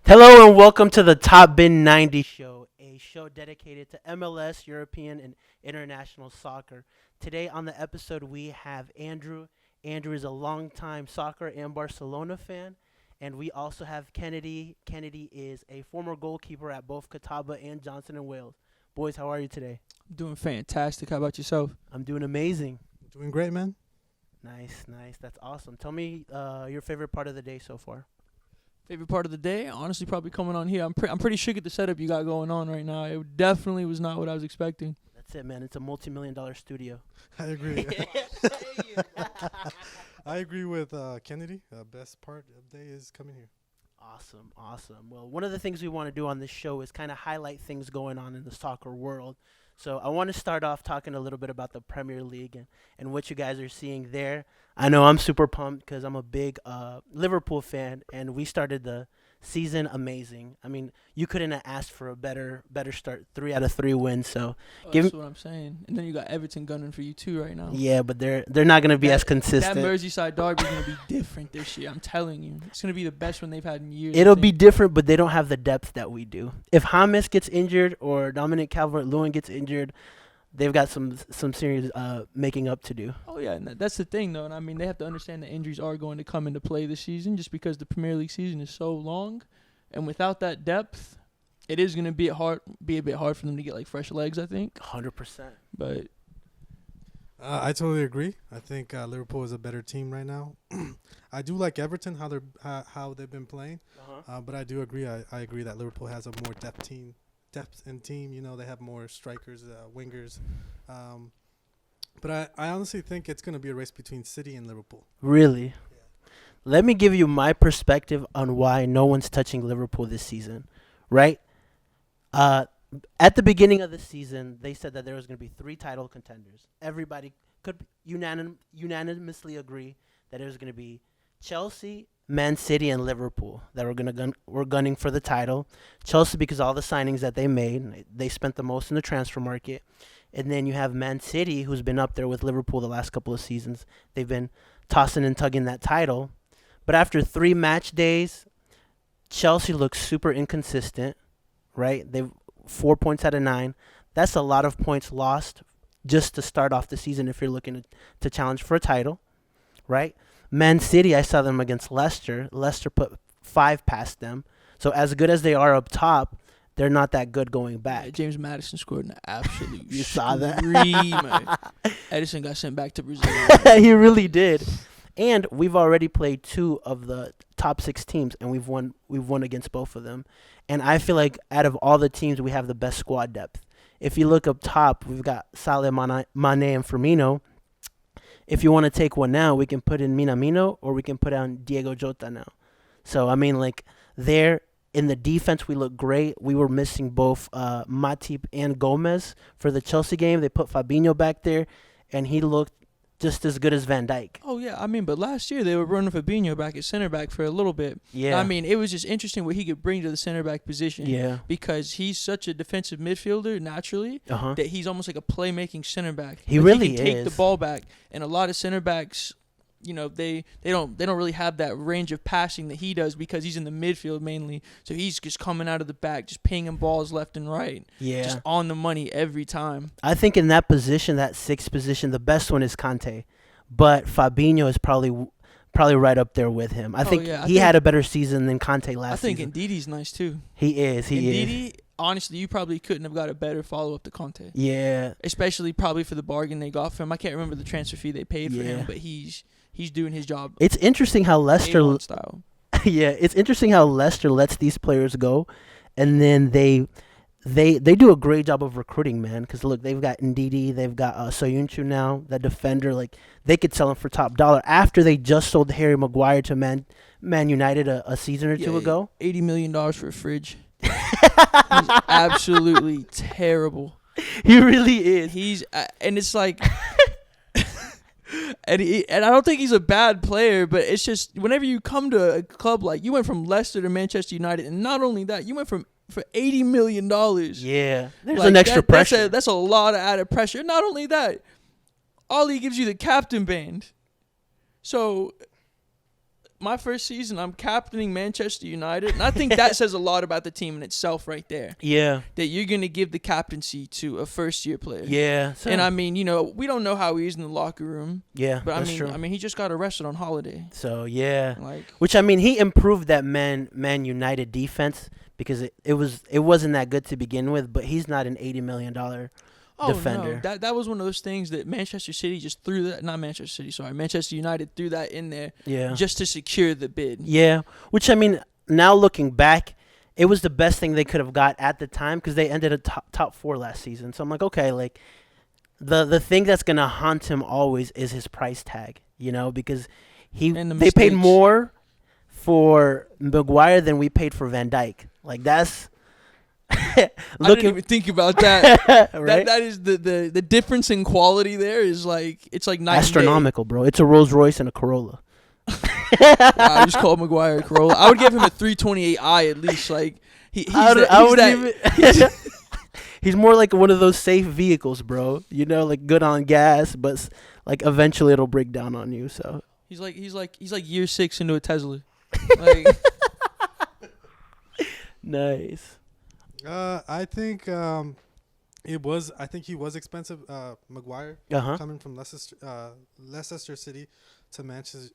Hello and welcome to the Top Bin 90 show, a show dedicated to MLS, European, and international soccer. Today on the episode, we have Andrew. Andrew is a longtime soccer and Barcelona fan. And we also have Kennedy. Kennedy is a former goalkeeper at both Catawba and Johnson and Wales. Boys, how are you today? Doing fantastic. How about yourself? I'm doing amazing. Doing great, man. Nice. That's awesome. Tell me your favorite part of the day so far. Favorite part of the day? Honestly, probably coming on here. I'm pretty shook at the setup you got going on right now. It definitely was not what I was expecting. That's it, man. It's a multi-million-dollar studio. I agree. I agree with Kennedy. Best part of the day is coming here. Awesome. Well, one of the things we want to do on this show is kind of highlight things going on in the soccer world. So I want to start off talking a little bit about the Premier League and what you guys are seeing there. I know I'm super pumped because I'm a big Liverpool fan, and we started the season amazing. I mean, you couldn't have asked for a better start. 3 out of 3 wins. So that's what I'm saying. And then you got Everton gunning for you too right now. Yeah, but they're not going to be as consistent. That Merseyside derby is going to be different this year. I'm telling you, it's going to be the best one they've had in years. It'll be different, but they don't have the depth that we do. If James gets injured or Dominic Calvert-Lewin gets injured, they've got some serious making up to do. Oh, yeah, and that's the thing, though. And, I mean, they have to understand that injuries are going to come into play this season just because the Premier League season is so long. And without that depth, it is going to be a bit hard for them to get, like, fresh legs, I think. 100%. But I totally agree. I think Liverpool is a better team right now. I do like Everton, how they've been playing. But I do agree. I agree that Liverpool has a more depth in team. You know, they have more strikers, wingers. But I honestly think it's going to be a race between City and Liverpool. Really? Yeah. Let me give you my perspective on why no one's touching Liverpool this season, right? At the beginning of the season, they said that there was going to be 3 title contenders. Everybody could unanimously agree that it was going to be Chelsea, Man City, and Liverpool that were gunning for the title. Chelsea because of all the signings that they made. They spent the most in the transfer market. And then you have Man City, who's been up there with Liverpool the last couple of seasons. They've been tossing and tugging that title. But after 3 match days, Chelsea looks super inconsistent, right? They've 4 points out of 9. That's a lot of points lost just to start off the season if you're looking to challenge for a title, right? Man City, I saw them against Leicester. Leicester put 5 past them. So as good as they are up top, they're not that good going back. yeah, James Maddison scored an absolute You saw that? screamer. Edison got sent back to Brazil. He really did. And we've already played 2 of the top 6 teams, and we've won against both of them. And I feel like out of all the teams, we have the best squad depth. If you look up top, we've got Salah, Mane, and Firmino. If you want to take one now, we can put in Minamino or we can put on Diego Jota now. So, I mean, like, there in the defense, we look great. We were missing both Matip and Gomez for the Chelsea game. They put Fabinho back there, and he looked just as good as Van Dijk. Oh, yeah. I mean, but last year they were running Fabinho back at center back for a little bit. Yeah. I mean, it was just interesting what he could bring to the center back position. Yeah. Because he's such a defensive midfielder naturally that he's almost like a playmaking center back. He Like, really he can take is. the ball back, and a lot of center backs, you know, they don't really have that range of passing that he does because he's in the midfield mainly. So he's just coming out of the back, just pinging balls left and right. Yeah. Just on the money every time. I think in that position, that 6th position, the best one is Kante. But Fabinho is probably right up there with him. I think he had a better season than Kante last season. I think Ndidi's nice too. He is. Ndidi, honestly, you probably couldn't have got a better follow-up to Conte. Yeah. Especially probably for the bargain they got for him. I can't remember the transfer fee they paid for him, but he's doing his job. It's interesting how Leicester style. Yeah, it's interesting how Leicester lets these players go, and then they do a great job of recruiting, man. Because look, they've got Ndidi, they've got Soyuncu now, that defender. Like, they could sell him for top dollar after they just sold Harry Maguire to Man United a season or 2 ago. $80 million for a fridge. He's absolutely terrible. He really is. He's and it's like. And I don't think he's a bad player, but it's just whenever you come to a club like you went from Leicester to Manchester United, and not only that, you went for $80 million. Yeah, there's like an extra pressure. That's a lot of added pressure. Not only that, Ollie gives you the captain band. So my first season, I'm captaining Manchester United, and I think that says a lot about the team in itself right there. Yeah. That you're going to give the captaincy to a first-year player. Yeah. So, And, I mean, you know, we don't know how he is in the locker room. yeah, But, that's true. I mean, he just got arrested on holiday. So, yeah. Like, Which, I mean, he improved that Man United defense because it wasn't that good to begin with, but he's not an $80 million defender. No, that was one of those things that Manchester City just threw that. Not Manchester City, sorry. Manchester United threw that in there Yeah. just to secure the bid. Yeah. Which, I mean, now looking back, it was the best thing they could have got at the time because they ended at top 4 last season. So I'm like, okay, like the thing that's gonna haunt him always is his price tag, you know, because And the they paid mistakes. more for Maguire than we paid for Van Dijk. Like that's I didn't even think about that. right? That is the difference in quality there is like it's like night and day. Astronomical, bro. It's a Rolls Royce and a Corolla. I just called Maguire a Corolla. I would give him a 328i at least. Like he's He's more like one of those safe vehicles, bro. You know, like good on gas, but like eventually it'll break down on you. So he's like year 6 into a Tesla. Like nice. I think he was expensive. Maguire coming from Leicester City to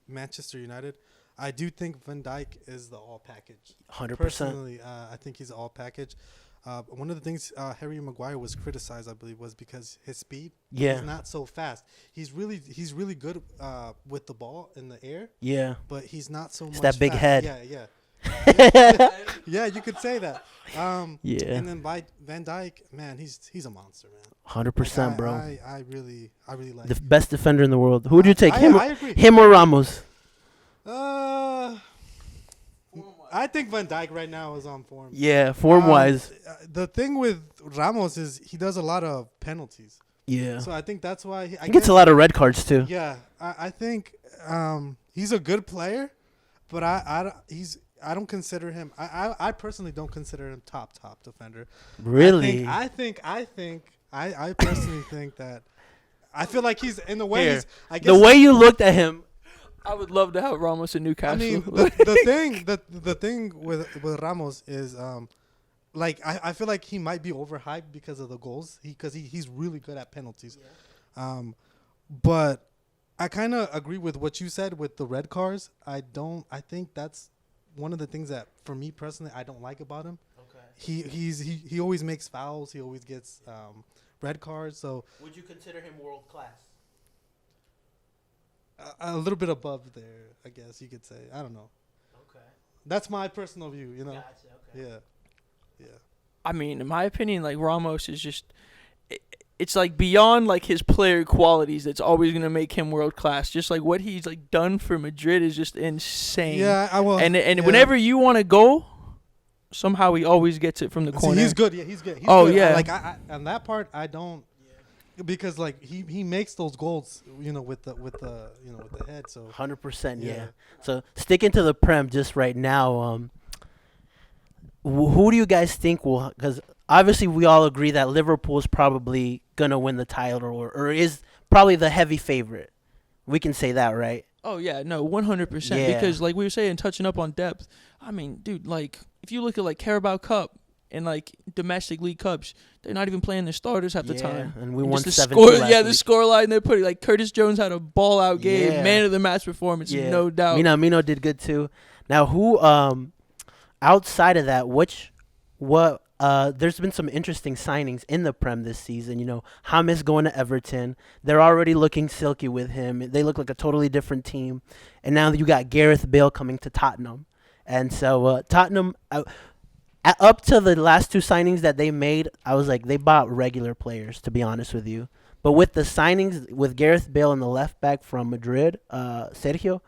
Manchester United. I do think Van Dijk is the all package. 100%. Personally, I think he's all package. One of the things Harry Maguire was criticized, I believe, was because his speed. Yeah. He's not so fast. He's really good with the ball in the air. Yeah. But he's not so much. That big fast. head. Yeah. Yeah, you could say that. Yeah. And then by Van Dijk, man, he's a monster, man. 100%, bro. I really like The best defender in the world. Who would you take? I Him, agree. him or Ramos? I think Van Dijk right now is on form. Yeah, form-wise. The thing with Ramos is he does a lot of penalties. Yeah. So I think that's why He gets a lot of red cards, too. Yeah, I think he's a good player, but I don't consider him. I personally don't consider him top defender. Really? I personally think that. I feel like he's in the way. Here, He's, I guess the way you looked at him. I would love to have Ramos in Newcastle. I mean, the thing with Ramos is like I feel like he might be overhyped because of the goals. He's really good at penalties. Yeah. But I kind of agree with what you said with the red cards. I think that's one of the things that for me personally I don't like about him. Okay. He always makes fouls. He always gets red cards. So Would you consider him world class? a little bit above there, I guess you could say. I don't know. Okay. That's my personal view, you know. Gotcha, okay. Yeah. I mean, in my opinion, like Ramos is just it's like beyond like his player qualities that's always gonna make him world class. Just like what he's like done for Madrid is just insane. Yeah, I will. And whenever you want to go, somehow he always gets it from the corner. He's good. Yeah, he's good. He's Oh, good. yeah. Like I on that part I don't because like he makes those goals, you know, with the head. So 100%, yeah. Yeah. So sticking to the Prem just right now, who do you guys think will? Because obviously we all agree that Liverpool is probably gonna win the title or is probably the heavy favorite. We can say that, right? Oh yeah, no, 100%. Yeah. Because like we were saying, touching up on depth. I mean, dude, like if you look at like Carabao Cup and like domestic league cups, they're not even playing their starters half the time. And we won Just the 7-2 score, last yeah, the week. scoreline they're putting like Curtis Jones had a ball out game, Yeah. man of the match performance, Yeah. no doubt. Mino did good too. Now, who outside of that, there's been some interesting signings in the Prem this season. You know, James going to Everton. They're already looking silky with him. They look like a totally different team. And now you got Gareth Bale coming to Tottenham. And so Tottenham, up to the last 2 signings that they made, I was like, they bought regular players, to be honest with you. But with the signings, with Gareth Bale and the left back from Madrid, Sergio,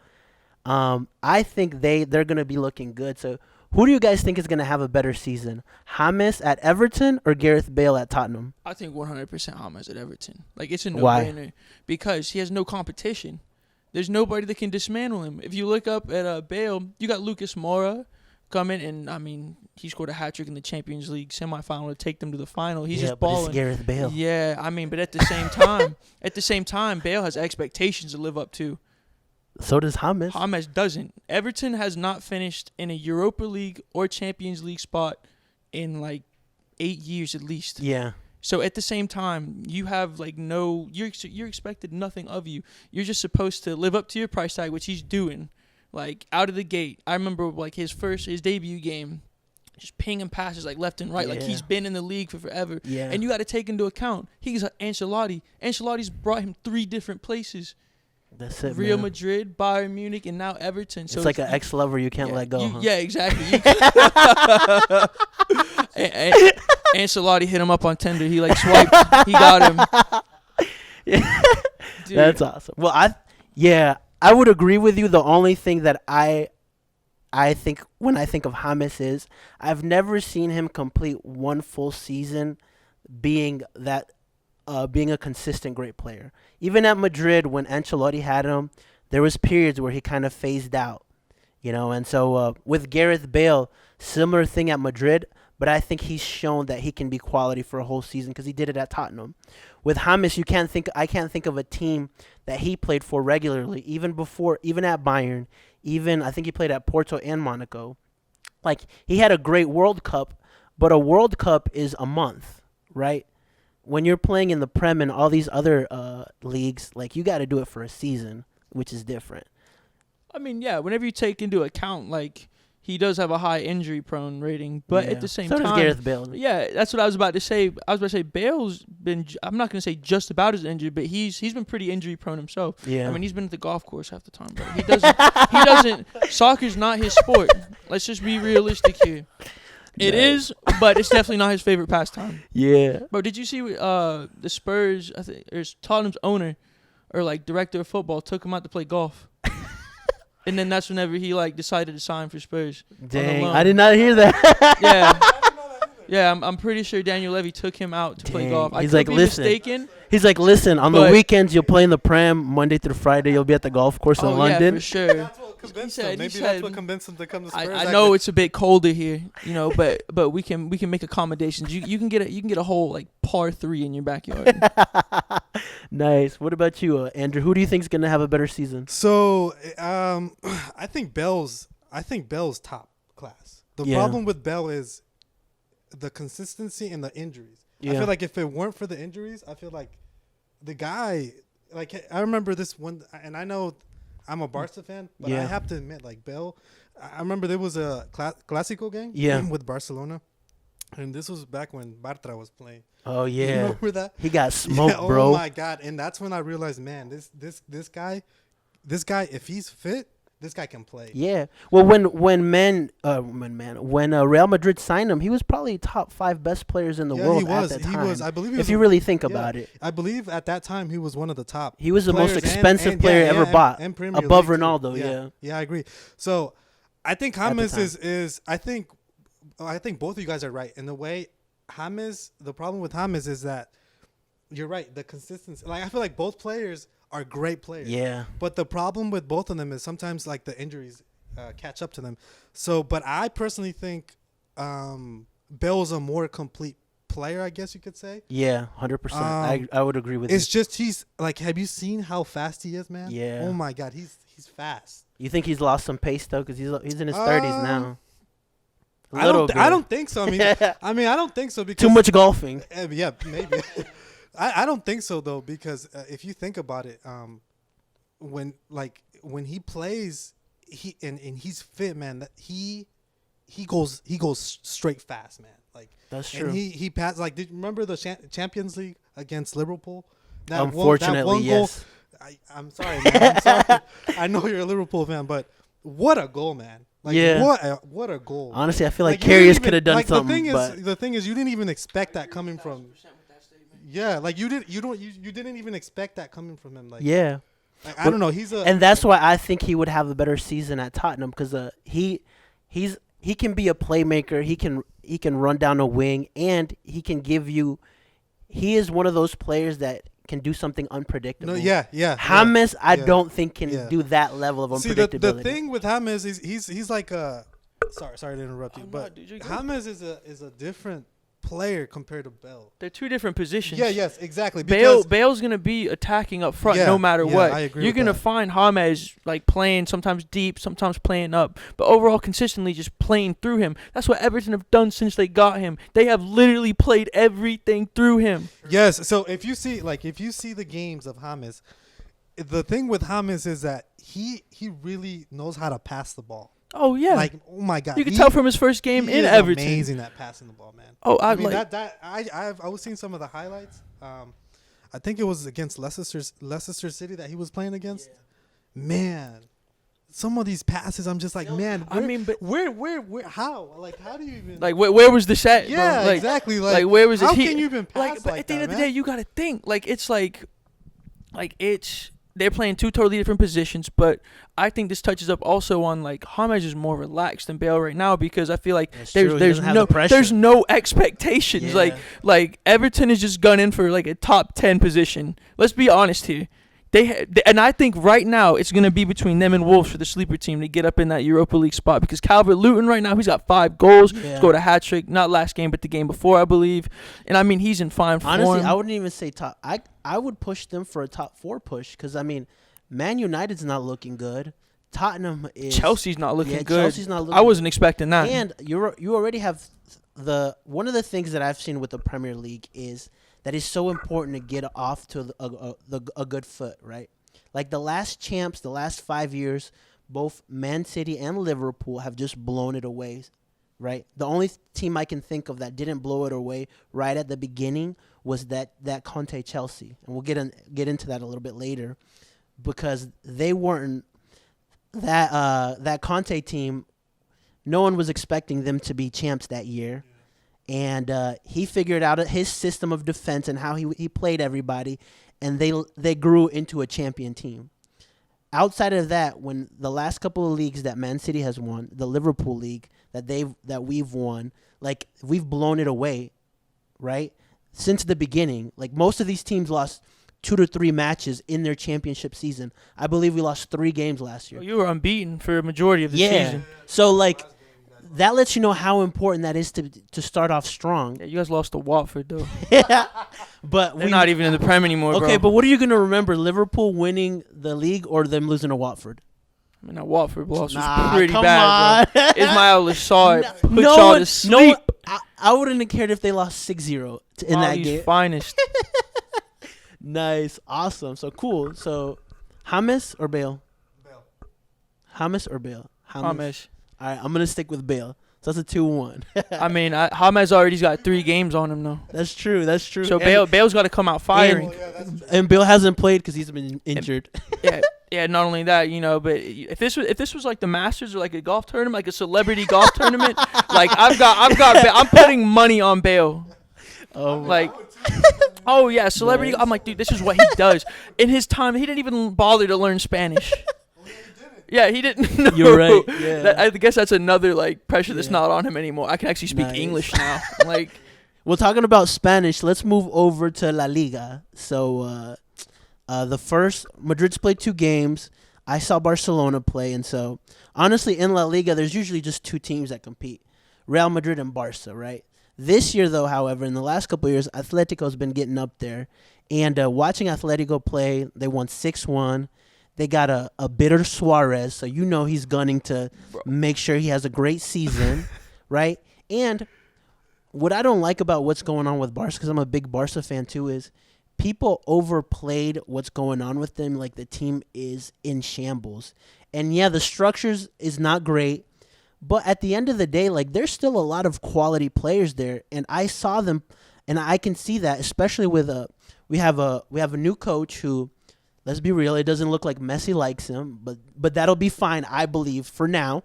I think they're going to be looking good. So who do you guys think is going to have a better season? James at Everton or Gareth Bale at Tottenham? I think 100% James at Everton. Like it's a Why? no-brainer because he has no competition. There's nobody that can dismantle him. If you look up at Bale, you got Lucas Moura coming, and I mean he scored a hat-trick in the Champions League semifinal to take them to the final. He's just but balling. it's Gareth Bale. Yeah, I mean, but at the same time, Bale has expectations to live up to. So does James. James doesn't. Everton has not finished in a Europa League or Champions League spot in like 8 years at least. Yeah. So at the same time, you have like you're expected nothing of you. You're just supposed to live up to your price tag, which he's doing. Like out of the gate, I remember like his debut game, just pinging passes like left and right. Like he's been in the league for forever. Yeah. And you got to take into account he's Ancelotti. Ancelotti's brought him 3 different places. That's it, Real man. Madrid, Bayern Munich, and now Everton. So it's like an ex-lover you can't let go. Huh? Yeah, exactly. Ancelotti hit him up on Tinder. He like swiped. He got him. Yeah. That's awesome. Well, I would agree with you. The only thing that I think when I think of James is I've never seen him complete one full season being a consistent great player. Even at Madrid, when Ancelotti had him, there was periods where he kind of phased out, And so with Gareth Bale, similar thing at Madrid, but I think he's shown that he can be quality for a whole season because he did it at Tottenham. With James, I can't think of a team that he played for regularly, even at Bayern, I think he played at Porto and Monaco. Like, he had a great World Cup, but a World Cup is a month, right? When you're playing in the Prem and all these other leagues, like, you got to do it for a season, which is different. I mean, yeah, whenever you take into account, like, he does have a high injury-prone rating, but at the same time... So does Gareth Bale. Yeah, that's what I was about to say. I was about to say Bale's been... I'm not going to say just about as injured, but he's been pretty injury-prone himself. Yeah. I mean, he's been at the golf course half the time, bro. He doesn't... Soccer's not his sport. Let's just be realistic here. It is, but it's definitely not his favorite pastime. Yeah. Bro, did you see the Spurs, I think, or Tottenham's owner or, like, director of football took him out to play golf? And then that's whenever he, like, decided to sign for Spurs. Dang, I did not hear that. Yeah. Yeah, I'm pretty sure Daniel Levy took him out to play golf. He's I like, could be listen. mistaken. He's like, listen, on the weekends you'll play in the Prem, Monday through Friday you'll be at the golf course in London. Yeah, for sure. That's what convinced him. Maybe that's what convinced him to come to Spurs. I know it's a bit colder here, but we can make accommodations. You can get a whole like par 3 in your backyard. Nice. What about you, Andrew? Who do you think is gonna have a better season? So, I think Bell's top class. The problem with Bell is the consistency and the injuries. Yeah. I feel like if it weren't for the injuries, I feel like the guy, like, I remember this one, and I know I'm a Barca fan, but I have to admit, like, Bell, I remember there was a Clásico game with Barcelona, and this was back when Bartra was playing. Oh, yeah. You remember that? He got smoked, bro. Oh, my God. And that's when I realized, man, this guy, if he's fit, this guy can play. Yeah. Well, when Real Madrid signed him, he was probably top 5 best players in the world at that time. He was. I believe. If you really think about it, I believe at that time he was one of the top. He was the most expensive player ever bought, and above Ronaldo. Yeah, I agree. So, I think James is. I think both of you guys are right in the way. James. The problem with James is that you're right. The consistency. Like, I feel like both players are great players. Yeah. But the problem with both of them is sometimes, like, the injuries catch up to them. So, but I personally think Bale's a more complete player, I guess you could say. Yeah, 100%. I would agree with you. It's just he's, like, have you seen how fast he is, man? Yeah. Oh, my God. He's fast. You think he's lost some pace, though? Because he's in his 30s now. I don't think so. I mean, I don't think so because too much golfing. Yeah, maybe. I don't think so though, because if you think about it, when he plays, he's fit, man. That he goes straight fast, man. Like, that's true. And he passed. Like, did you remember the Champions League against Liverpool? Unfortunately, that one yes. Goal, I'm sorry, man. I'm sorry. I know you're a Liverpool fan, but what a goal, man. Like, what a goal. Honestly, I feel like Karius could have done something. The thing is, you didn't even expect that coming from. Yeah, like you didn't even expect that coming from him. Like, yeah, like, I don't know. And that's why I think he would have a better season at Tottenham because he can be a playmaker. He can run down a wing and he can give you. He is one of those players that can do something unpredictable. No, yeah. James, I don't think can do that level of unpredictability. See, the thing with James is he's like a. Sorry to interrupt you, but James is a different player compared to Bale. They're two different positions. Yeah, yes, exactly. Because Bale's gonna be attacking up front Yeah, no matter yeah, what. I agree You're with gonna that. find James like playing sometimes deep, sometimes playing up, but overall consistently just playing through him. That's what Everton have done since they got him. They have literally played everything through him. Yes, so if you see the games of James, the thing with James is that he really knows how to pass the ball. Oh yeah, Like, oh my God, you can tell from his first game he in is Everton. amazing at passing the ball, man. Oh, I mean I was seeing some of the highlights. I think it was against Leicester City that he was playing against. Yeah. Man, some of these passes, I'm just like, man. I mean, but where, how? Like, how do you even? like where was the set? Yeah, bro? Like, exactly. Like where was it? How can you even pass But at the end of the day, man? you gotta think like it's they're playing two totally different positions, but I think this touches up also on like James is more relaxed than Bale right now because I feel like That's true. He there's doesn't have the pressure. there's no expectations. Yeah. Like Everton is just gunning for like a top 10 position. Let's be honest here. And I think right now it's going to be between them and Wolves for the sleeper team to get up in that Europa League spot because Calvert-Lewin right now, he's got 5 goals, scored a hat-trick, not last game but the game before, I believe. And I mean, he's in fine form. Honestly, I wouldn't even say top. I would push them for a top 4 push because, I mean, Man United's not looking good. Tottenham is. Chelsea's not looking good. Chelsea's not looking I wasn't expecting that. And you already have one of the things that I've seen with the Premier League is that it's so important to get off to a good foot, right? Like the last champs, the last 5 years, both Man City and Liverpool have just blown it away, right? The only team I can think of that didn't blow it away right at the beginning was that Conte Chelsea, and we'll get into that a little bit later, because they weren't that Conte team. No one was expecting them to be champs that year. And he figured out his system of defense and how he played everybody, and they grew into a champion team. Outside of that, when the last couple of leagues that Man City has won, the Liverpool league that we've won, like we've blown it away, right? Since the beginning, like most of these teams lost 2 to 3 matches in their championship season. I believe we lost 3 games last year. You were unbeaten for a majority of the season. So like. That lets you know how important that is to start off strong. Yeah, you guys lost to Watford, though. Yeah, but They're not even in the Prem anymore, bro. Okay, but what are you going to remember? Liverpool winning the league or them losing to Watford? I mean, that Watford loss Nah, was pretty come bad, bro. on. Ismail Lassard put No y'all one- to sleep. no one- I wouldn't have cared if they lost 6-0 in that Ali's game. finest. Nice. Awesome. So, cool. So, James or Bale? Bale. James or Bale? James. All right, I'm going to stick with Bale. So, that's a 2-1. I mean, James already's got 3 games on him, though. That's true. So Bale's got to come out firing. And Bale hasn't played because he's been injured. Yeah. Not only that, but if this was like the Masters or like a golf tournament, like a celebrity golf tournament, like I'm putting money on Bale. Oh, Like, oh yeah, celebrity. Nice. I'm like, dude, this is what he does. In his time, he didn't even bother to learn Spanish. Yeah, he didn't. No. You're right. Yeah. I guess that's another like pressure that's Yeah. not on him anymore. I can actually speak Nice. English now. Like, Well, talking about Spanish, let's move over to La Liga. So, the first Madrid's played 2 games. I saw Barcelona play, and so honestly, in La Liga, there's usually just 2 teams that compete: Real Madrid and Barca, right? This year, though, however, in the last couple of years, Atletico's been getting up there, and watching Atletico play, they won 6-1. They got a bitter Suarez, so you know he's gunning to make sure he has a great season, right? And what I don't like about what's going on with Barca, because I'm a big Barca fan too, is people overplayed what's going on with them. Like the team is in shambles. And yeah, the structures is not great, but at the end of the day, like there's still a lot of quality players there. And I saw them, and I can see that, especially with we have a new coach who, let's be real, it doesn't look like Messi likes him, but that'll be fine, I believe, for now.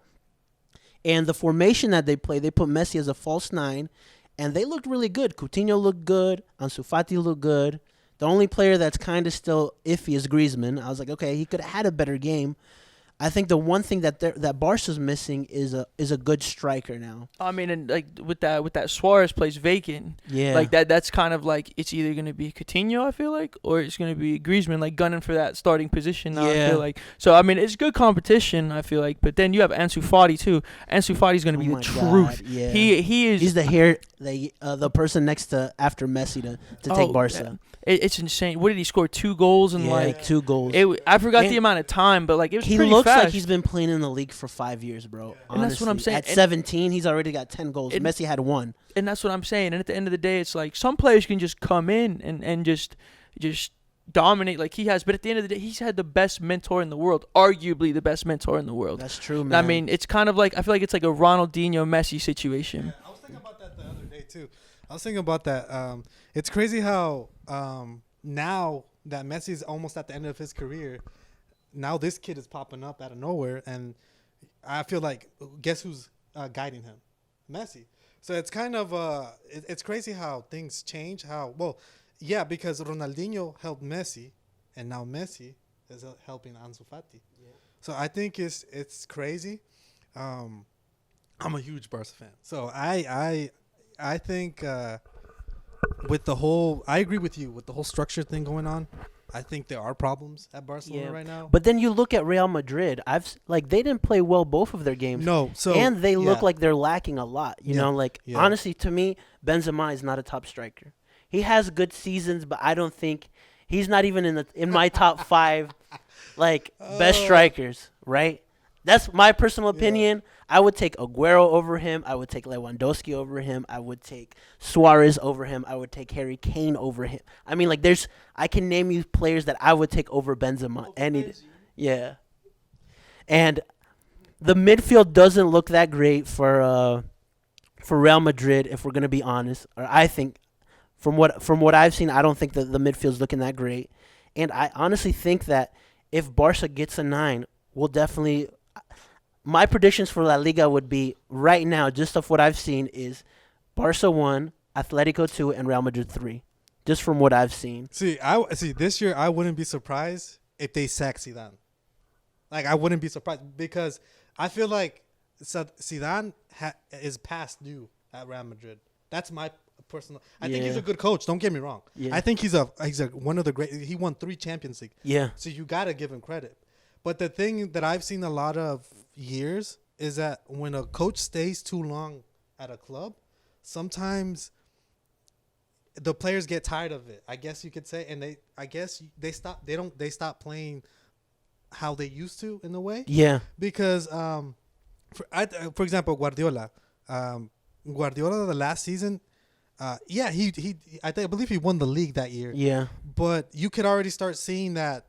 And the formation that they play, they put Messi as a false 9, and they looked really good. Coutinho looked good. Ansu Fati looked good. The only player that's kind of still iffy is Griezmann. I was like, okay, he could have had a better game. I think the one thing that Barca's missing is a good striker now. I mean, and like with that Suarez place vacant, Yeah. like that's kind of like it's either gonna be Coutinho, I feel like, or it's gonna be Griezmann, like gunning for that starting position now. Yeah. I feel like so. I mean, it's good competition. I feel like, but then you have Ansu Fati too. Ansu Fati's gonna be the my truth. God, yeah. He is. He's the person next to after Messi to take Barca. It's insane. What did he score? 2 goals and like 2 goals. I forgot And the amount of time, but like it was he pretty looks fast. like he's been playing in the league for 5 years, bro. And that's what I'm Honestly. saying. At And- 17, he's already got 10 goals. And- Messi had 1. And that's what I'm saying. And at the end of the day, it's like some players can just come in and just dominate like he has. But at the end of the day, he's had the best mentor in the world, arguably the best mentor in the world. That's true, And man. I mean, it's kind of like I feel like it's like a Ronaldinho Messi situation. Yeah, I was thinking about that the other day too. I was thinking about that. It's crazy how now that Messi's almost at the end of his career, now this kid is popping up out of nowhere, and I feel like guess who's guiding him? Messi. So it's kind of it's crazy how things change. Because Ronaldinho helped Messi, and now Messi is helping Ansu Fati. Yeah. So I think it's crazy. I'm a huge Barca fan, so I think with the whole, I agree with you with the whole structure thing going on. I think there are problems at Barcelona right now. But then you look at Real Madrid. They didn't play well both of their games. No, so and they look like they're lacking a lot. You know, honestly, to me, Benzema is not a top striker. He has good seasons, but I don't think he's not even in my top 5 best strikers, right? That's my personal opinion. I would take Aguero over him. I would take Lewandowski over him. I would take Suarez over him. I would take Harry Kane over him. I mean, I can name you players that I would take over Benzema. Yeah. And the midfield doesn't look that great for Real Madrid, if we're gonna be honest. Or I think, from what I've seen, I don't think that the midfield's looking that great. And I honestly think that if Barca gets a 9, we'll definitely. My predictions for La Liga would be right now, just of what I've seen, is Barca 1, Atletico 2, and Real Madrid 3. Just from what I've seen. See, this year I wouldn't be surprised if they sack Zidane. Like, I wouldn't be surprised because I feel like Zidane is past due at Real Madrid. That's my personal. I think he's a good coach. Don't get me wrong. Yeah. I think he's one of the great. He won 3 Champions League. Yeah. So you gotta give him credit. But the thing that I've seen a lot of years is that when a coach stays too long at a club, sometimes the players get tired of it, I guess you could say, and they stop playing how they used to in a way. Yeah. Because for example, Guardiola the last season, I believe he won the league that year. Yeah. But you could already start seeing that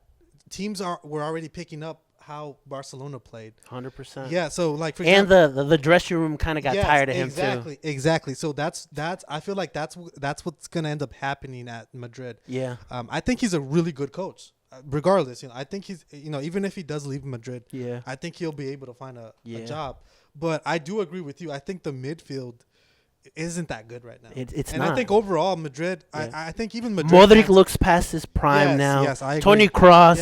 teams were already picking up how Barcelona played. 100%. Yeah, so like for example, and the dressing room kind of got tired of him too. Exactly. So that's I feel like that's what's gonna end up happening at Madrid. Yeah. I think he's a really good coach. Regardless, I think he's even if he does leave Madrid, I think he'll be able to find a job. But I do agree with you. I think the midfield isn't that good right now. It's and not. I think overall Madrid. I think even Madrid. Modric looks past his prime now. Yes, I agree. Toni Kroos.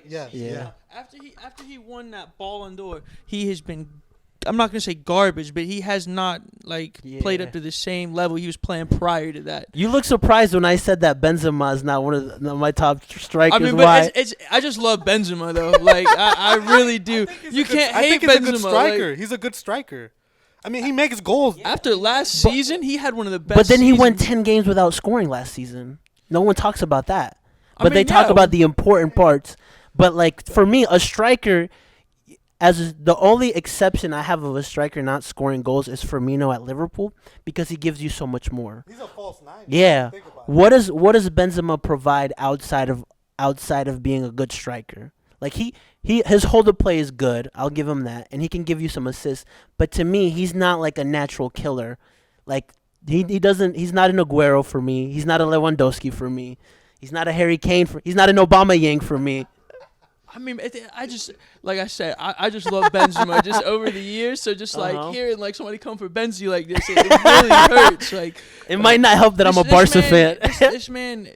Yeah. After he won that Ballon d'Or, he has been. I'm not gonna say garbage, but he has not played up to the same level he was playing prior to that. You look surprised when I said that Benzema is not one of my top strikers. I mean, Why? but I just love Benzema though. I really do. You can't hate Benzema. He's a good striker. He's a good striker. I mean, he makes goals. After last season, he had one of the best. But then he went seasons. 10 games without scoring last season. No one talks about that. But they talk about the important parts. But for me, a striker, as the only exception I have of a striker not scoring goals is Firmino at Liverpool because he gives you so much more. He's a false 9. Yeah. What does Benzema provide outside of being a good striker? His hold up play is good. I'll give him that, and he can give you some assists. But to me, he's not like a natural killer. He doesn't. He's not an Aguero for me. He's not a Lewandowski for me. He's not a Harry Kane he's not an Aubameyang for me. I mean, I just like I said, I just love Benzema just over the years. So just hearing somebody come for Benzi like this, it really hurts. It might not help that I'm a Barca fan. This man,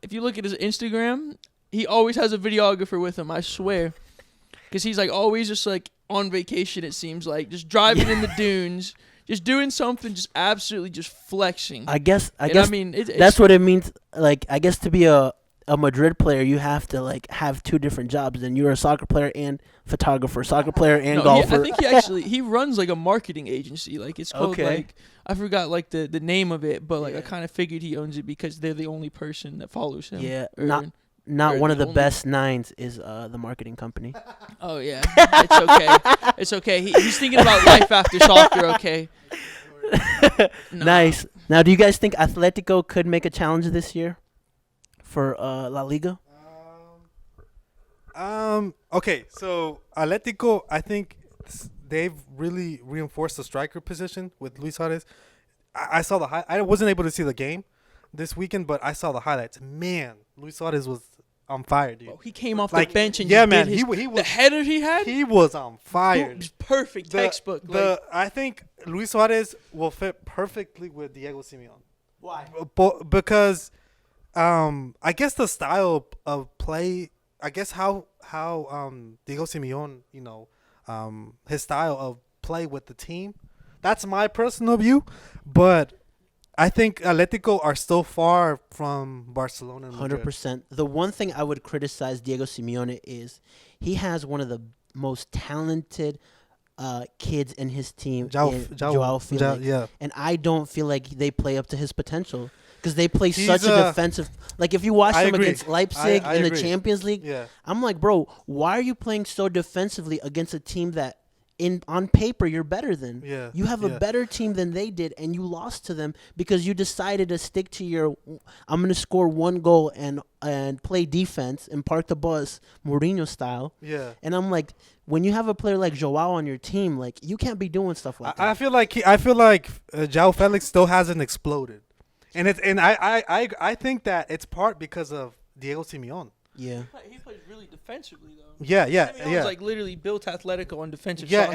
if you look at his Instagram, he always has a videographer with him. I swear. because he's like always just like on vacation. It seems like just driving in the dunes, just doing something, just absolutely just flexing. I guess mean, that's what it means. Like, I guess to be a Madrid player, you have to like have two different jobs. And you're a soccer player and photographer, soccer player and No, golfer. I think he runs like a marketing agency. Like it's called like I forgot like the name of it, but like I kind of figured he owns it because they're the only person that follows him. Yeah, or not one of the only- best nines is the marketing company. Oh yeah, it's okay. It's okay. He's thinking about life after soccer. Okay. No. Nice. Now, do you guys think Atletico could make a challenge this year for La Liga? Okay, so Atletico, I think they've really reinforced the striker position with Luis Suarez. I saw the I wasn't able to see the game this weekend, but I saw the highlights. Man, Luis Suarez was on fire, dude. Oh, he came off Like, the bench and yeah, just man, did his, he was the header he had. he was on fire. It was perfect textbook. I think Luis Suarez will fit perfectly with Diego Simeone. Why? Because I guess the style of play, I guess how Diego Simeone, his style of play with the team, that's my personal view. But I think Atletico are still far from Barcelona and Madrid. 100%. The one thing I would criticize Diego Simeone is he has one of the most talented kids in his team, Joao Felix. Yeah. And I don't feel like they play up to his potential because they play He's such a defensive. Like, if you watch I them agree. against Leipzig I in the agree. Champions League, Yeah. I'm like, bro, why are you playing so defensively against a team that on paper you're better than? Yeah. You have a better team than they did, and you lost to them because you decided to stick to your I'm going to score one goal and play defense and park the bus Mourinho style. Yeah. And I'm like, when you have a player like Joao on your team, like, you can't be doing stuff like that. I feel like Joao Felix still hasn't exploded, and I think that it's part because of Diego Simeone. Yeah. He plays really defensively though. Yeah. Simeone's like literally built Atletico on defensive soccer.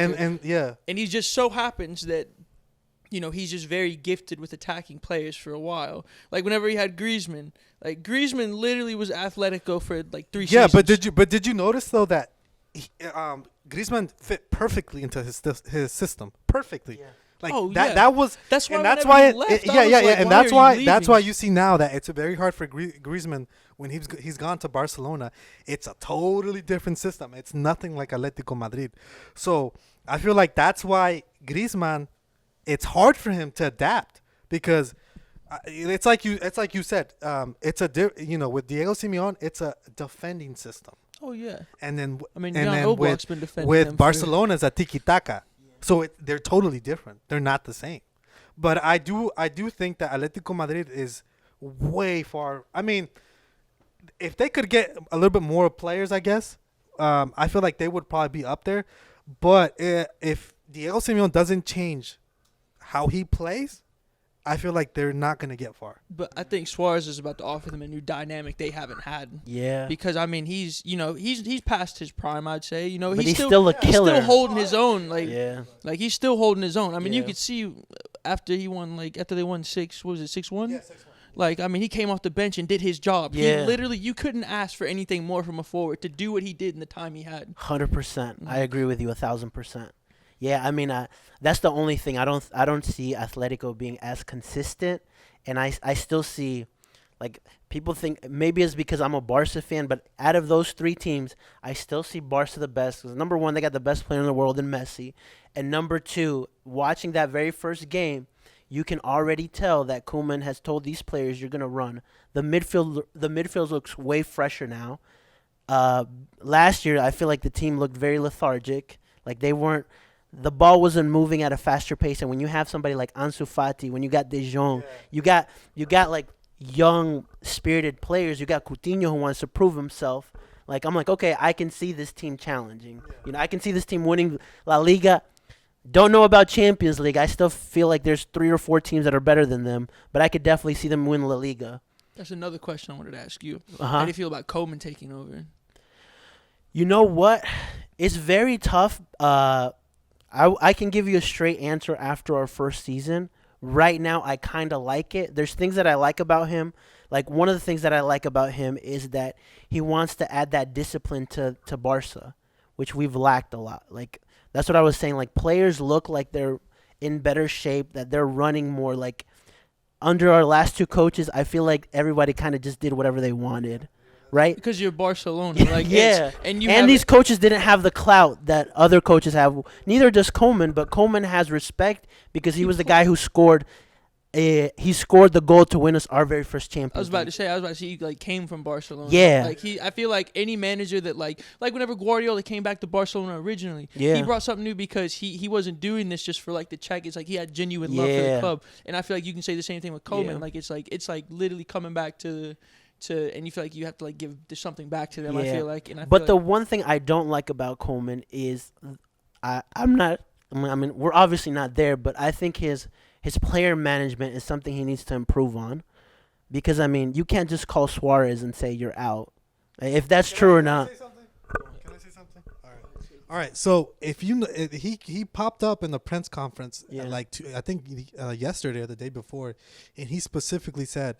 And he just so happens that, he's just very gifted with attacking players for a while. Like whenever he had Griezmann, Griezmann literally was Atletico for like 3 seasons. Yeah, but did you notice though that Griezmann fit perfectly into his system perfectly. Yeah. Like Oh, that yeah. that was That's why and that's whenever why he it, left, it- I yeah was yeah like, yeah and why that's are you why leaving? you see now that it's very hard for Griezmann when he's gone to Barcelona. It's a totally different system. It's nothing like Atletico Madrid. So I feel like that's why Griezmann, it's hard for him to adapt because it's like you said, it's with Diego Simeone, it's a defending system. Oh yeah. And then Jan Oblak's been defending with them Barcelona's a tiki taka, so they're totally different. They're not the same. But I do think that Atletico Madrid is way far. I mean, if they could get a little bit more players, I guess, I feel like they would probably be up there. But if Diego Simeone doesn't change how he plays, I feel like they're not going to get far. But I think Suarez is about to offer them a new dynamic they haven't had. Yeah. Because he's he's past his prime, I'd say. But he's still a killer. He's still holding his own. Yeah. Like he's still holding his own. I mean, you Yeah. could see after they won 6-1? Yeah, 6-1. He came off the bench and did his job. Yeah. He literally, you couldn't ask for anything more from a forward to do what he did in the time he had. 100%. I agree with you 1,000%. Yeah, I mean, that's the only thing. I don't see Atletico being as consistent, and I still see, like, people think maybe it's because I'm a Barca fan, but out of those three teams, I still see Barca the best. Because number one, they got the best player in the world in Messi, and number two, watching that very first game, you can already tell that Coleman has told these players you're gonna run. The midfield looks way fresher now. Last year, I feel like the team looked very lethargic. Like the ball wasn't moving at a faster pace. And when you have somebody like Ansu Fati, when you got De Jong, you got like young, spirited players. You got Coutinho who wants to prove himself. Like, I'm like, okay, I can see this team challenging. I can see this team winning La Liga. Don't know about Champions League. I still feel like there's 3 or 4 teams that are better than them, but I could definitely see them win La Liga. That's another question I wanted to ask you. Uh-huh. How do you feel about Coleman taking over? You know what? It's very tough. I can give you a straight answer after our first season. Right now, I kind of like it. There's things that I like about him. Like, one of the things that I like about him is that he wants to add that discipline to Barca. which we've lacked a lot. Like that's what I was saying. Like players look like they're in better shape, that they're running more. Like under our last two coaches, I feel like everybody kind of just did whatever they wanted, right? Because you're Barcelona, like yeah, and these coaches didn't have the clout that other coaches have. Neither does Coleman, but Coleman has respect because he was the guy who scored. He scored the goal to win us our very first Champions I was about League. to say, he like came from Barcelona. Yeah. Like I feel like any manager that like whenever Guardiola came back to Barcelona originally, Yeah. he brought something new because he wasn't doing this just for like the check. It's like he had genuine love for Yeah. the club, and I feel like you can say the same thing with Coleman. Yeah. Like it's like literally coming back and you feel like you have to like give something back to them. I Yeah. feel like, and I But feel the like, one thing I don't like about Coleman is I'm not. I mean, we're obviously not there, but I think his player management is something he needs to improve on, because I mean, you can't just call Suarez and say you're out, if that's true or not. Can I say something? All right. So if he popped up in the press conference Yeah. I think yesterday or the day before, and he specifically said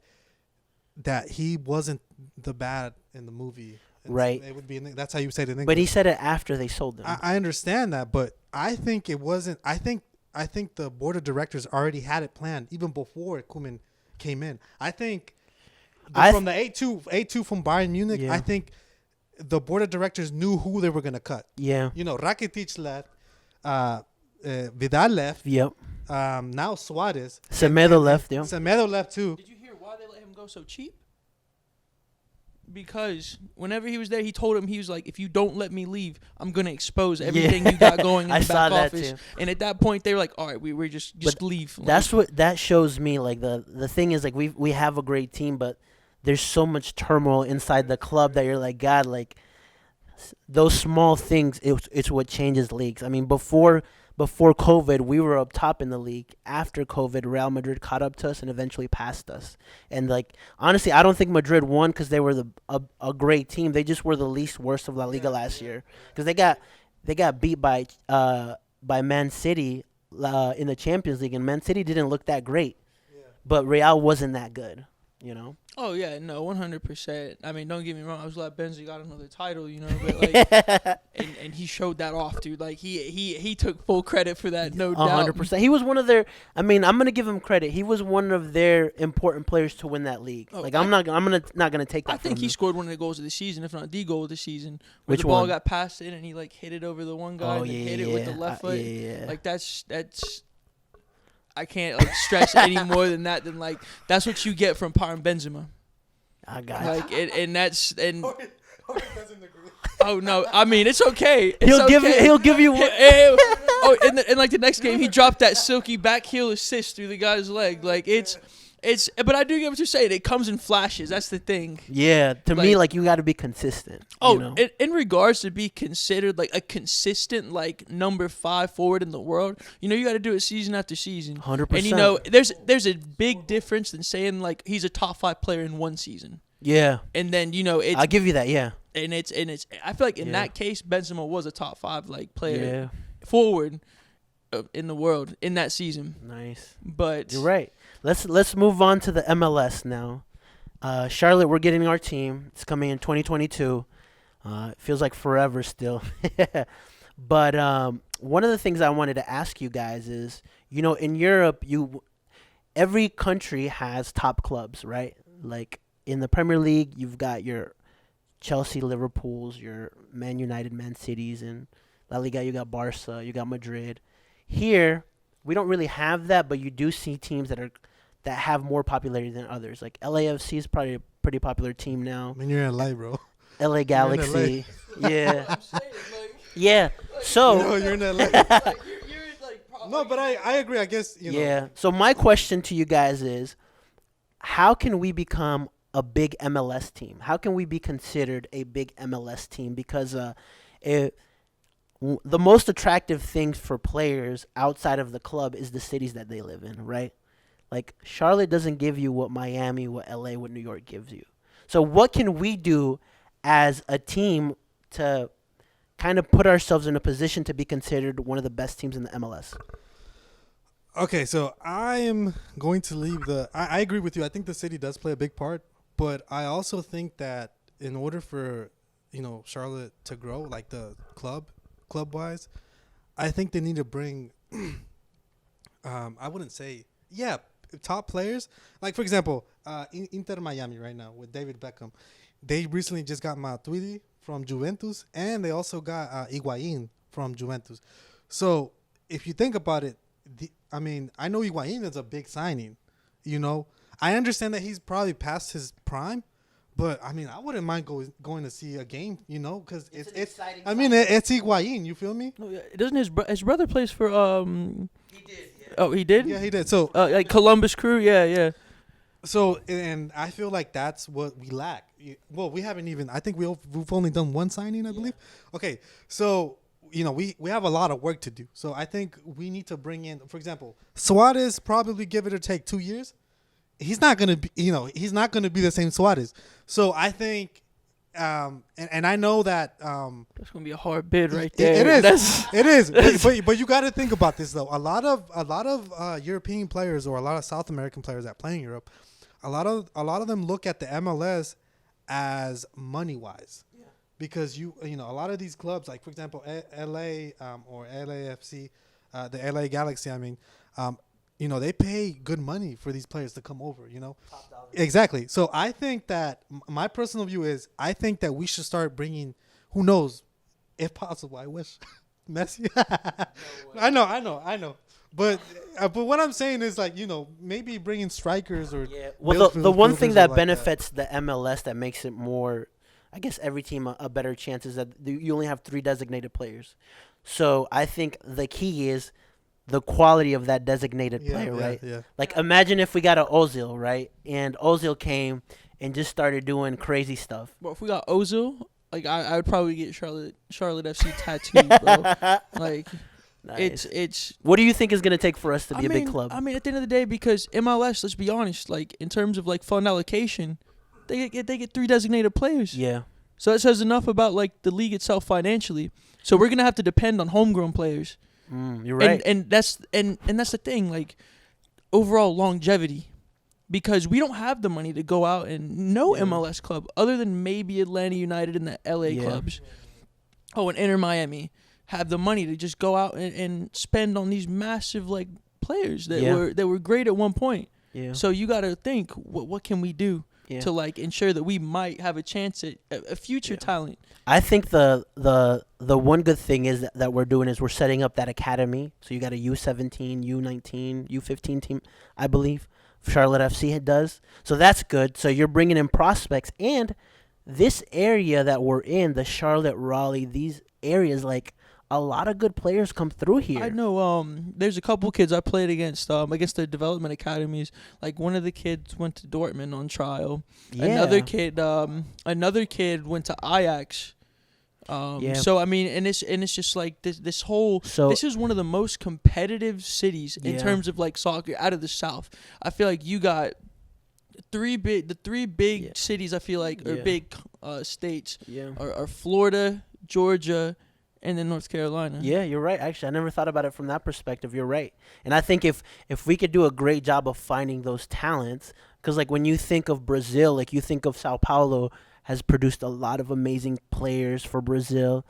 that he wasn't the bad in the movie. Right. It would be. That's how you say it in English. But he said it after they sold him. I understand that, but I think it wasn't. I think the board of directors already had it planned even before Koeman came in. I think from the 8-2 from Bayern Munich, Yeah. I think the board of directors knew who they were going to cut. Yeah. You know, Rakitic left, Vidal left. Yep. Now Suarez. Semedo left. Yeah. Semedo left too. did you hear why they let him go so cheap? Because whenever he was there, he told him, he was like, if you don't let me leave, I'm going to expose everything you got going in I the saw back that office. too. And at that point, they were like, all right, we're just leave. Like, That's what that shows me. Like the thing is, like we have a great team, but there's so much turmoil inside the club that you're like, God, like those small things, it's what changes leagues. I mean, before COVID, we were up top in the league. After COVID, Real Madrid caught up to us and eventually passed us. And like honestly, I don't think Madrid won because they were a great team. They just were the least worst of La Liga last year, because they got beat by Man City in the Champions League, and Man City didn't look that great. But Real wasn't that good, you know. oh, yeah, no, 100%. I mean, don't get me wrong. I was glad Benzema got another title, you know. But like, and he showed that off, dude. Like, he took full credit for that, no doubt. 100%. He was one of their. I mean, I'm gonna give him credit. He was one of their important players to win that league. Oh, Like, I'm not gonna take that. I think from he him. scored one of the goals of the season, if not the goal of the season. Where Which the ball one? got passed in and he like hit it over the one guy Oh and then yeah, hit it with the left foot. Yeah. Like that's I can't like stress any more than that. Than like that's what you get from Parm Benzema. I got Like and that's and. Oh no! I mean, it's okay. It's He'll give okay. you. He'll give you. Oh, in like the next game, he dropped that silky back heel assist through the guy's leg. Like it's. But I do get what you're saying. It comes in flashes. That's the thing. Yeah, to me, like you got to be consistent. Oh, you know? in regards to be considered like a consistent like number 5 forward in the world, you know, you got to do it season after season. 100%. And you know, there's a big difference than saying like he's a top 5 player in one season. Yeah, And then you know it's I'll give you that. Yeah, and it's I feel like in Yeah. that case Benzema was a top 5 like player yeah, forward in the world in that season. nice. But You're right. Let's move on to the MLS now. Charlotte, we're getting our team. It's coming in 2022. It feels like forever still. But one of the things I wanted to ask you guys is, you know, in Europe, every country has top clubs, right? Like in the Premier League, you've got your Chelsea, Liverpools, your Man United, Man Cities, and La Liga, you got Barca, you got Madrid. Here, we don't really have that, but you do see teams that have more popularity than others. Like LAFC is probably a pretty popular team now. I mean, you're in LA, bro. LA Galaxy, yeah, I'm saying, like, yeah. So No, you're in LA. like, you're like probably, No, but I agree. I guess you know. yeah. So my question to you guys is, how can we become a big MLS team? How can we be considered a big MLS team? Because the most attractive things for players outside of the club is the cities that they live in, right? Like Charlotte doesn't give you what Miami, what LA, what New York gives you. So what can we do as a team to kind of put ourselves in a position to be considered one of the best teams in the MLS? Okay, so I am going to leave I agree with you. I think the city does play a big part, but I also think that in order for Charlotte to grow, like the club wise, I think they need to bring. I wouldn't say top players. Like for example, Inter Miami right now with David Beckham. They recently just got Matuidi from Juventus, and they also got Higuain from Juventus. So if you think about it, I know Higuain is a big signing. I understand that he's probably past his prime, but I wouldn't mind going to see a game. Because it's exciting. It's Higuain. You feel me? No, yeah. Doesn't his brother plays for He did. Yeah. Oh, he did. Yeah, he did. So like Columbus Crew. Yeah. So, and I feel like that's what we lack. Well, we haven't even. I think we've only done one signing, I believe. Okay, so we have a lot of work to do. So I think we need to bring in, for example, Suarez. Probably give it or take 2 years. He's not gonna be. He's not gonna be the same Suarez. So I think, and I know that That's gonna be a hard bid right there. It is. It is. But you got to think about this though. A lot of European players or a lot of South American players that play in Europe. A lot of them look at the MLS as money wise, because a lot of these clubs, like for example LA or LAFC, the LA Galaxy. They pay good money for these players to come over. Exactly. So I think that my personal view is I think that we should start bringing, who knows, if possible. I wish Messi. I know. But what I'm saying is maybe bringing strikers or Well, the one thing that benefits the MLS that makes it more, I guess, every team a better chance is that you only have 3 designated players. So I think the key is the quality of that designated player, right? Yeah. Like imagine if we got an Ozil, right, and Ozil came and just started doing crazy stuff. But if we got Ozil, I would probably get Charlotte FC tattooed, bro. Nice. It's. What do you think is gonna take for us to be a big club? At the end of the day, because MLS, let's be honest, in terms of fund allocation, they get 3 designated players. Yeah. So that says enough about the league itself financially. So we're gonna have to depend on homegrown players. You're right. And that's the thing, overall longevity, because we don't have the money to go out and MLS club other than maybe Atlanta United and the LA clubs. Oh, and Inter Miami have the money to just go out and spend on these massive players that were great at one point. Yeah. So you got to think, what can we do Yeah. to ensure that we might have a chance at a future talent? I think the one good thing is that we're doing is we're setting up that academy. So you got a U17, U19, U15 team, I believe. Charlotte FC does. So that's good. So you're bringing in prospects, and this area that we're in, the Charlotte, Raleigh, these areas, a lot of good players come through here. I know. There's a couple kids I played against the development academies. One of the kids went to Dortmund on trial. Yeah. Another kid went to Ajax. So and it's just this whole. So this is one of the most competitive cities in terms of soccer out of the South. I feel like you got the three big cities. I feel like or big states are Florida, Georgia, and then North Carolina. Yeah, you're right. Actually, I never thought about it from that perspective. You're right. And I think if we could do a great job of finding those talents, because when you think of Brazil, you think of Sao Paulo has produced a lot of amazing players for Brazil,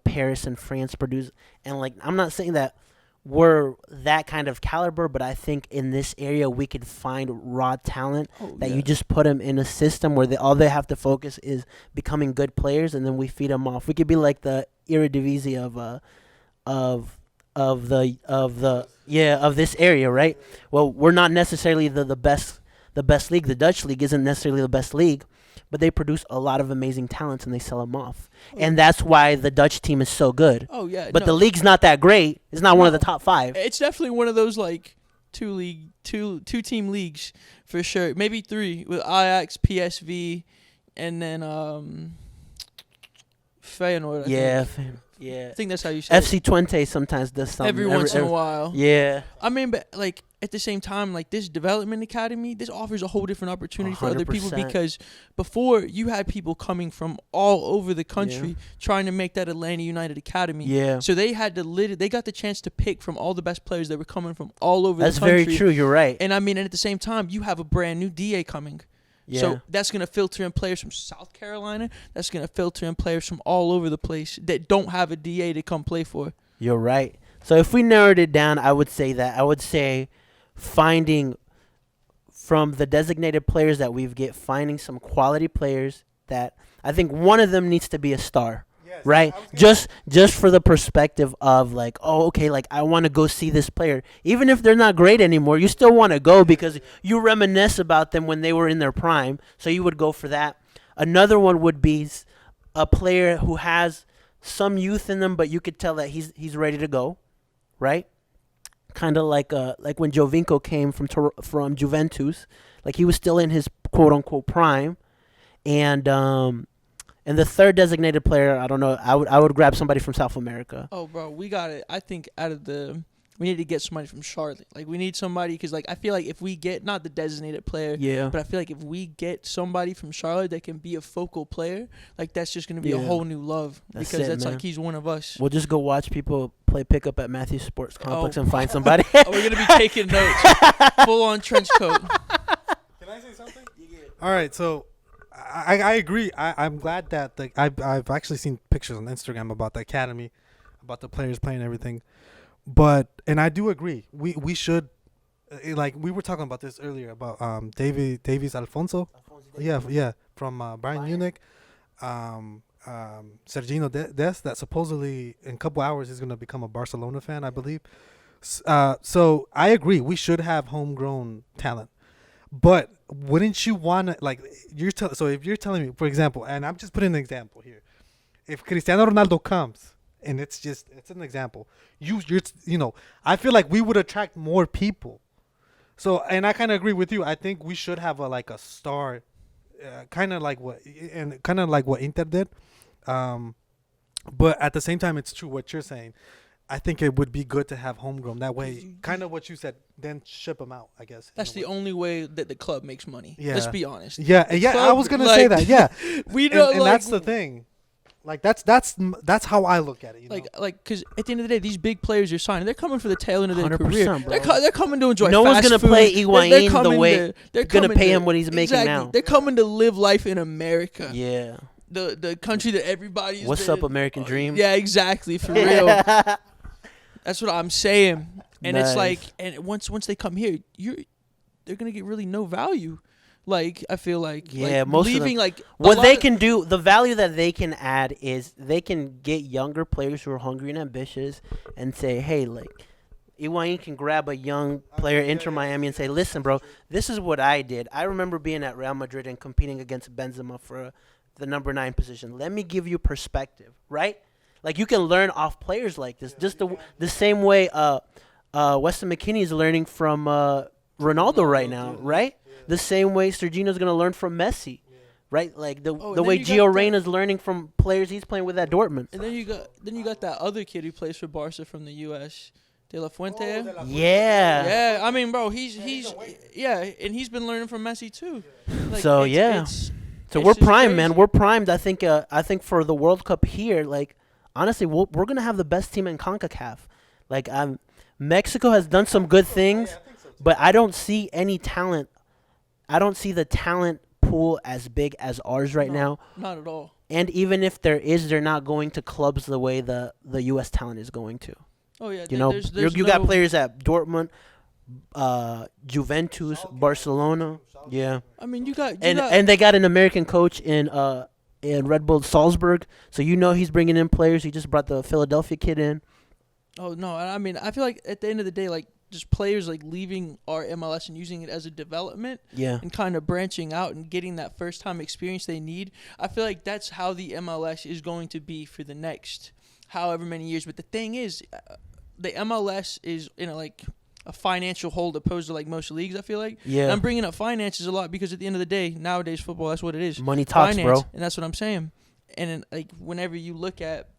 Paris and France produce. And I'm not saying that we're that kind of caliber, but I think in this area we could find raw talent you just put them in a system where all they have to focus is becoming good players, and then we feed them off. We could be like the Eredivisie of this area, right? Well, we're not necessarily the best league. The Dutch league isn't necessarily the best league, but they produce a lot of amazing talents and they sell them off. And that's why the Dutch team is so good. Oh, yeah. But the league's not that great. It's not one of the top 5. It's definitely one of those two team leagues for sure. Maybe 3 with Ajax, PSV, and then Feyenoord. I think that's how you say FC Twente sometimes does something. Every once in a while. Yeah. But at the same time, this development academy, this offers a whole different opportunity for other people, 100%. because before you had people coming from all over the country trying to make that Atlanta United academy. Yeah. So they had they got the chance to pick from all the best players that were coming from all over That's the country. very true. You're right. And and at the same time, you have a brand new DA coming. Yeah. So that's going to filter in players from South Carolina. That's going to filter in players from all over the place that don't have a DA to come play for. You're right. So if we narrowed it down, I would say finding from the designated players that we've get, finding some quality players that I think one of them needs to be a star. Yes, right? Just for the perspective of like, oh, okay, like I want to go see this player. Even if they're not great anymore, you still want to go because you reminisce about them when they were in their prime. So you would go for that. Another one would be a player who has some youth in them, but you could tell that he's ready to go, right? Kind of like when Jovinko came from Juventus, like he was still in his quote unquote prime, and the third designated player, I don't know, I would grab somebody from South America. Oh, bro, we got it. I think we need to get somebody from Charlotte. Like, we need somebody because, like, I feel like if we get, not the designated player, Yeah. but I feel like if we get somebody from Charlotte that can be a focal player, like, that's just going to be a whole new love because that's man. like he's one of us. We'll just go watch people play pickup at Matthews Sports Complex Oh. and find somebody. Oh, we're going to be taking notes. Full on trench coat. Can I say something? All right, so I agree. I'm glad that I've actually seen pictures on Instagram about the academy, about the players playing and everything. And I do agree. We should, like we were talking about this earlier about Davies Alfonso. Yeah, from Bayern Munich. Sergino Dest, that supposedly in a couple hours is going to become a Barcelona fan, I believe. So I agree. We should have homegrown talent. But wouldn't you want to, like, so if you're telling me, for example, and I'm just putting an example here. If Cristiano Ronaldo comes, and it's an example, I feel like we would attract more people. So, and I kind of agree with you. I think we should have a star, kind of like what Inter did. But at the same time, it's true what you're saying. I think it would be good to have homegrown. That way, kind of what you said, then ship them out, I guess. That's the only way that the club makes money. Yeah. Let's be honest. Yeah, Club, I was going to say that, yeah. We don't, and that's the thing. Like, that's how I look at it, you know? Because at the end of the day, these big players you're signing, they're coming for the tail end of their 100%, career. bro. They're coming to enjoy No fast one's gonna food. play Higuain They're the way they're gonna coming pay to- him what he's making exactly. now. They're coming to live life in America. Yeah. The country that everybody's What's up, American Dream? Yeah, exactly, for real. That's what I'm saying. And Nice. it's like, and once they come here, they're gonna get really no value. Like, I feel like, Yeah, most of them. leaving like What they can do, the value that they can add is they can get younger players who are hungry and ambitious and say, hey, like, Higuain can grab a young player, Inter Miami, and say, listen, bro, this is what I did. I remember being at Real Madrid and competing against Benzema for the number 9 position. Let me give you perspective, right? Like, you can learn off players like this. Just the same way Weston McKennie is learning from Ronaldo right now, right? The same way Sergino's going to learn from Messi, right? Like the way Gio Reyna's learning from players he's playing with at Dortmund. And then you got that other kid who plays for Barca from the U.S., De La Fuente. Yeah. Yeah, I mean, bro, he's and he's been learning from Messi too. Like, So, So we're just primed, man. crazy. We're primed. I think for the World Cup here, like, honestly, we're going to have the best team in CONCACAF. Like, Mexico has done some good things, but I don't see any talent. I don't see the talent pool as big as ours right now. Not at all. And even if there is, they're not going to clubs the way the U.S. talent is going to. Oh yeah, You know, there's you got players at Dortmund, Juventus, Barcelona. Yeah. I mean, you got And they got an American coach in Red Bull Salzburg, so he's bringing in players. He just brought the Philadelphia kid in. Oh no, I mean, I feel like at the end of the day, like, just players like leaving our MLS and using it as a development, Yeah. and kind of branching out and getting that first time experience they need. I feel like that's how the MLS is going to be for the next however many years. But the thing is, the MLS is in a financial hole opposed to like most leagues. I feel like. Yeah. And I'm bringing up finances a lot because at the end of the day, nowadays football, that's what it is. Money talks, Finance, bro. and that's what I'm saying. And then, like, whenever you look at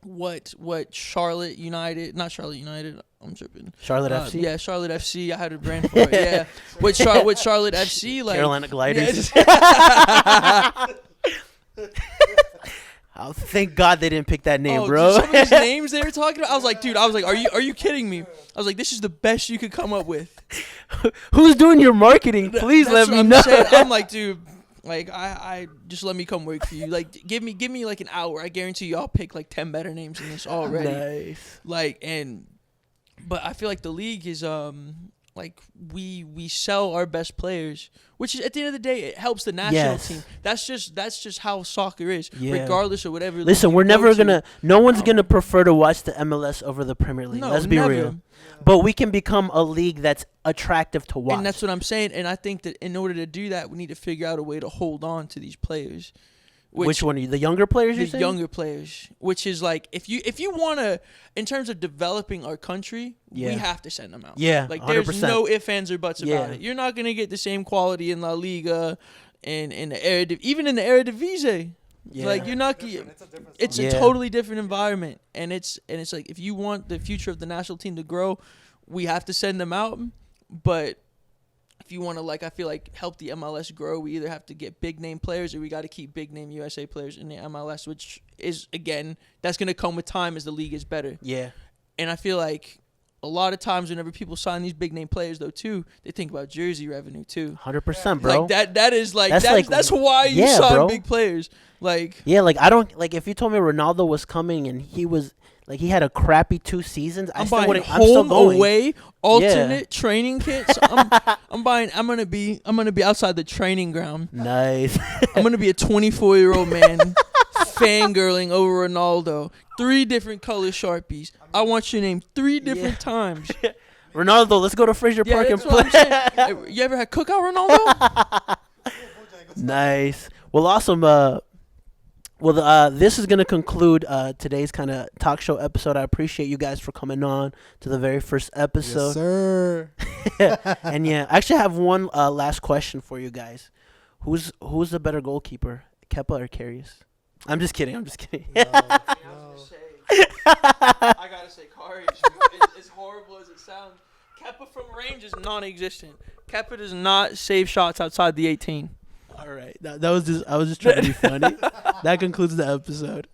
what Charlotte United, not Charlotte United, I'm tripping. Charlotte FC. Yeah, Charlotte FC. I had a brand for it. Yeah, what Charlotte FC, like Carolina Gliders. Yeah, Oh, thank God they didn't pick that name, oh, bro. some of these names they were talking about, I was like, dude, are you kidding me? I was like, this is the best you could come up with. Who's doing your marketing? Please let That's me what I'm know. saying. I'm like, dude, like I just let me come work for you. Like, give me like an hour. I guarantee you, I'll pick like 10 better names than this already. Nice. Like, but I feel like the league is like we sell our best players, which is at the end of the day it helps the national team. That's just how soccer is, regardless of whatever. Listen, we're never gonna. No one's gonna prefer to watch the MLS over the Premier League. No, Let's be never. real. But we can become a league that's attractive to watch. And that's what I'm saying. And I think that in order to do that, we need to figure out a way to hold on to these players. Which one are you? The younger players? The younger players, which is like if you want to, in terms of developing our country, we have to send them out. Yeah, like 100%. there's no ifs, ands, or buts about it. You're not gonna get the same quality in La Liga, and in the even in the Eredivisie. Yeah. Like you're not. It's a totally different environment, and it's like if you want the future of the national team to grow, we have to send them out, but. If you want to, like, I feel like help the MLS grow, we either have to get big name players or we got to keep big name USA players in the MLS, which is, again, that's going to come with time as the league is better. Yeah. And I feel like a lot of times whenever people sign these big name players, though, too, they think about jersey revenue, too. 100%, bro. Like, that is, like, that's why you sign big players. Like, yeah, like, I don't, like, if you told me Ronaldo was coming and he was, like, he had a crappy 2 seasons, I'm buying home, away, alternate training kits. I'm gonna be outside the training ground. Nice. I'm gonna be a 24-year-old man fangirling over Ronaldo. 3 different color Sharpies. I want your name 3 different times. Ronaldo, let's go to Fraser Park and play. You ever had cookout Ronaldo? Nice. Well, awesome. This is going to conclude today's kind of talk show episode. I appreciate you guys for coming on to the very first episode. Yes, sir. And I actually have one last question for you guys. Who's the better goalkeeper, Kepa or Karius? I'm just kidding. No. I gotta say, Karius. As horrible as it sounds, Kepa from range is non-existent. Kepa does not save shots outside the 18. All right. That was just, I was just trying to be funny. That concludes the episode.